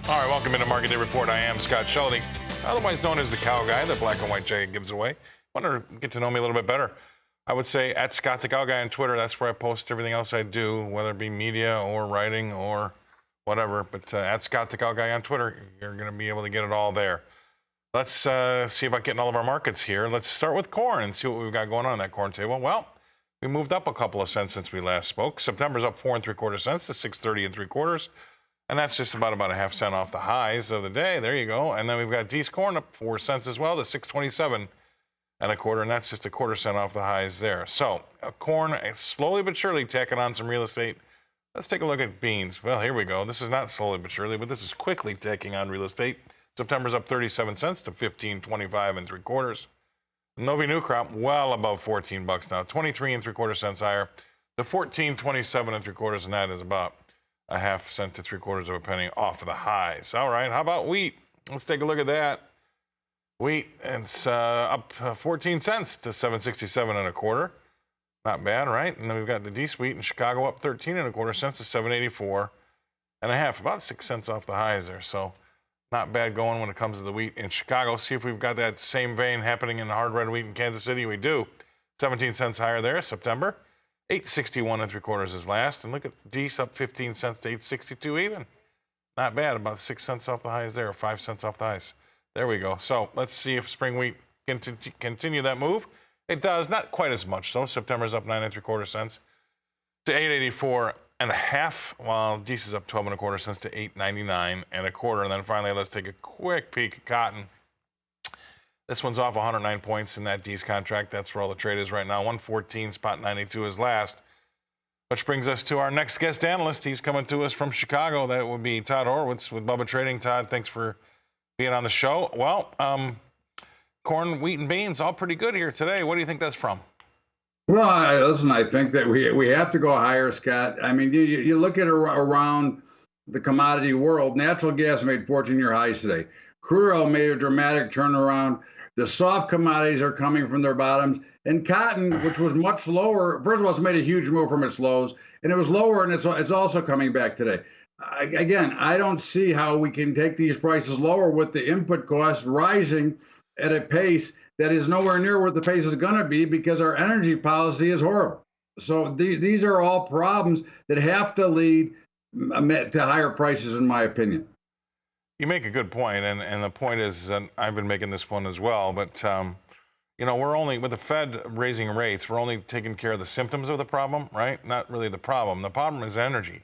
All right, welcome into Market Day Report. I am Scott Shelby, otherwise known as the Cow Guy, the black and white jacket gives away. Want to get to know me a little bit better? I would say at Scott the Cow Guy on Twitter. That's where I post everything else I do, whether it be media or writing or whatever. But at Scott the Cow Guy on Twitter, you're going to be able to get it all there. Let's see about getting all of our markets here. Let's start with corn and see what we've got going on that corn table. Well, we moved up a couple of cents since we last spoke. September's up 4 3/4 cents to 6.30 3/4. And that's just about a half cent off the highs of the day. There you go. And then we've got D's corn up 4 cents as well to 6.27 1/4, and that's just a 1/4 cent off the highs there. So corn is slowly but surely tacking on some real estate. Let's take a look at beans. Well, here we go. This is not slowly but surely, but this is quickly taking on real estate. September's up 37 cents to 15.25 3/4. Novi new crop well above $14 now, 23 3/4 cents higher to 14.27 3/4, and that is about a half cent to 3/4 of a penny off of the highs. All right, how about wheat? Let's take a look at that. Wheat, it's up 14 cents to 7.67 1/4. Not bad, right? And then we've got the D wheat in Chicago up 13 1/4 cents to 7.84 1/2, about 6 cents off the highs there. So not bad going when it comes to the wheat in Chicago. See if we've got that same vein happening in the hard red wheat in Kansas City. We do. 17 cents higher there, September. 8.61 3/4 is last, and look at D's up 15 cents to 8.62 even. Not bad, about 6 cents off the highs there, or 5 cents off the highs. There we go. So let's see if spring wheat can continue that move. It does, not quite as much though. September's up 9 3/4 cents to 8.84 1/2, while D's is up 12 1/4 cents to 8.99 1/4. And then finally, let's take a quick peek at cotton. This one's off 109 points in that D's contract. That's where all the trade is right now. 114.92 is last. Which brings us to our next guest analyst. He's coming to us from Chicago. That would be Todd Horwitz with Bubba Trading. Todd, thanks for being on the show. Well, corn, wheat, and beans, all pretty good here today. What do you think that's from? Well, listen, I think that we have to go higher, Scott. I mean, you look at around the commodity world, natural gas made 14-year highs today. Crude oil made a dramatic turnaround. The soft commodities are coming from their bottoms. And cotton, which was much lower, first of all, it's made a huge move from its lows, and it was lower, and it's also coming back today. Again, I don't see how we can take these prices lower with the input costs rising at a pace that is nowhere near what the pace is going to be because our energy policy is horrible. So these are all problems that have to lead to higher prices, in my opinion. You make a good point, and the point is, and I've been making this one as well, but we're only, with the Fed raising rates, we're only taking care of the symptoms of the problem, right? Not really the problem. The problem is energy.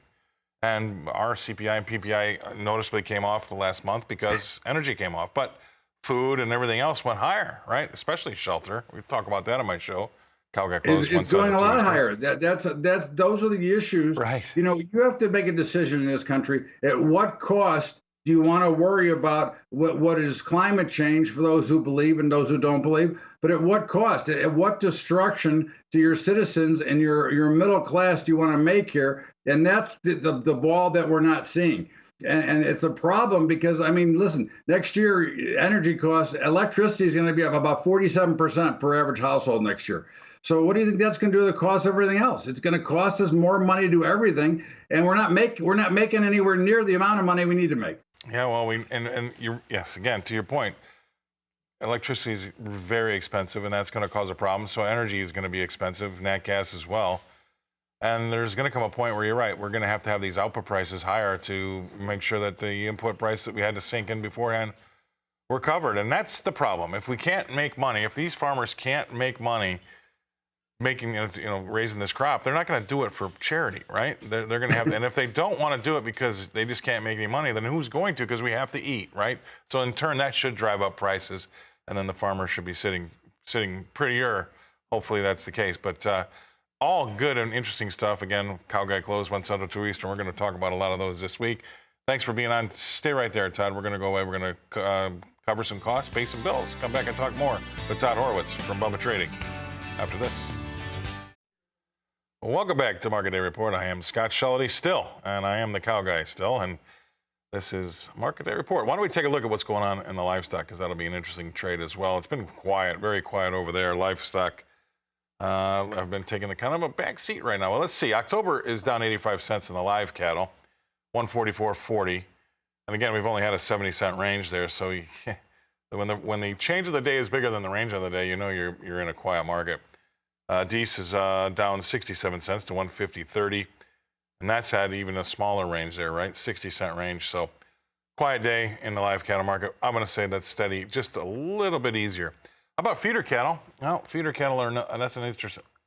And our CPI and PPI noticeably came off the last month because energy came off. But food and everything else went higher, right? Especially shelter. We talk about that on my show. Cow Guy Close. It's going a lot higher. Those are the issues. Right. You have to make a decision in this country. At what cost do you want to worry about what is climate change for those who believe and those who don't believe? But at what cost? At what destruction to your citizens and your middle class do you want to make here? And that's the ball that we're not seeing. And it's a problem because, I mean, listen, next year, energy costs, electricity is going to be up about 47% per average household next year. So what do you think that's going to do to the cost of everything else? It's going to cost us more money to do everything, and we're not making anywhere near the amount of money we need to make. Yeah, well, yes, again, to your point, electricity is very expensive, and that's going to cause a problem. So energy is going to be expensive, nat gas as well. And there's going to come a point where you're right. We're going to have these output prices higher to make sure that the input price that we had to sink in beforehand were covered. And that's the problem. If we can't make money, if these farmers can't make money raising this crop, they're not going to do it for charity, right? They're going to have to, and if they don't want to do it because they just can't make any money, then who's going to? Because we have to eat, right? So in turn, that should drive up prices, and then the farmer should be sitting prettier. Hopefully that's the case. But all good and interesting stuff. Again, Cow Guy Close, 1 Central, 2 Eastern. We're going to talk about a lot of those this week. Thanks for being on. Stay right there, Todd. We're going to go away. We're going to cover some costs, pay some bills. Come back and talk more with Todd Horwitz from Bubba Trading after this. Welcome back to Market Day Report. I am Scott Shelby still, and I am the Cow Guy still, and this is Market Day Report. Why don't we take a look at what's going on in the livestock, because that'll be an interesting trade as well. It's been quiet, very quiet over there. Livestock have been taking a kind of a back seat right now. Well, let's see. October is down 85 cents in the live cattle, 144.40. And again, we've only had a 70-cent range there, so when the change of the day is bigger than the range of the day, you know you're in a quiet market. Dees is down 67 cents to 150.30, and that's had even a smaller range there, right? 60-cent range. So quiet day in the live cattle market. I'm going to say that's steady, just a little bit easier. How about feeder cattle? Well, feeder cattle that's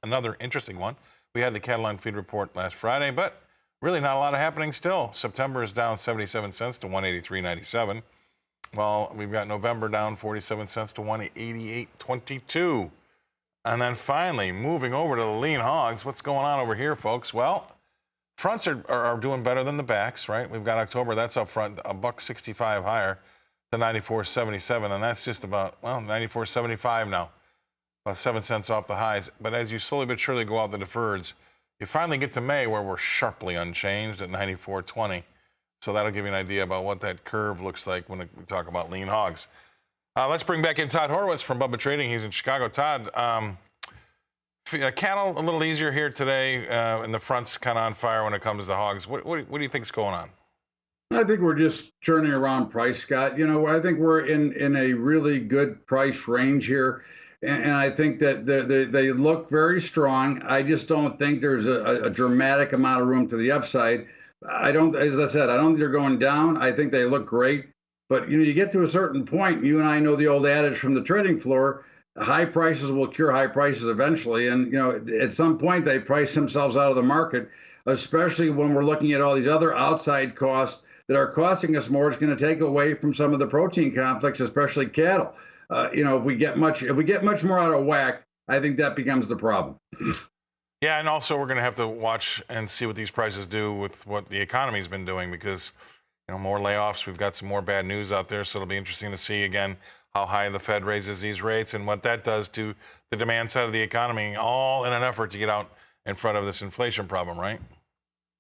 another interesting one. We had the cattle on feed report last Friday, but really not a lot of happening still. September is down 77 cents to 183.97. Well, we've got November down 47 cents to 188.22. And then finally, moving over to the lean hogs, what's going on over here, folks? Well, fronts are doing better than the backs, right? We've got October, that's up front, $1.65 higher to 94.77, and that's just about, well, 94.75 now, about 7 cents off the highs. But as you slowly but surely go out the deferreds, you finally get to May where we're sharply unchanged at 94.20. So that'll give you an idea about what that curve looks like when we talk about lean hogs. Let's bring back in Todd Horwitz from Bubba Trading. He's in Chicago. Todd, cattle a little easier here today, and the front's kind of on fire when it comes to hogs. What do you think's going on? I think we're just turning around price, Scott. You know, I think we're in a really good price range here. And I think that they look very strong. I just don't think there's a dramatic amount of room to the upside. As I said, I don't think they're going down. I think they look great. But, you know, you get to a certain point, you and I know the old adage from the trading floor, high prices will cure high prices eventually. And, you know, at some point they price themselves out of the market, especially when we're looking at all these other outside costs that are costing us more. It's going to take away from some of the protein complex, especially cattle. You know, if we get much more out of whack, I think that becomes the problem. Yeah, and also we're going to have to watch and see what these prices do with what the economy's been doing, because, you know, more layoffs. We've got some more bad news out there, so it'll be interesting to see again how high the Fed raises these rates and what that does to the demand side of the economy, all in an effort to get out in front of this inflation problem, right?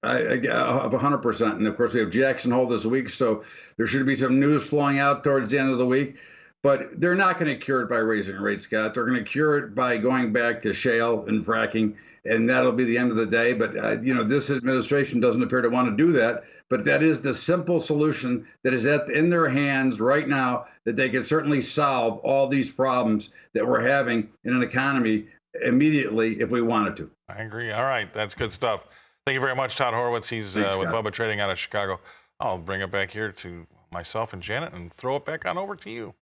100%. And of course, we have Jackson Hole this week, so there should be some news flowing out towards the end of the week. But they're not going to cure it by raising rates, Scott. They're going to cure it by going back to shale and fracking, and that'll be the end of the day. But, you know, this administration doesn't appear to want to do that. But that is the simple solution that is in their hands right now, that they can certainly solve all these problems that we're having in an economy immediately if we wanted to. I agree. All right. That's good stuff. Thank you very much, Todd Horwitz. He's with Bubba Trading out of Chicago. I'll bring it back here to myself and Janet and throw it back on over to you.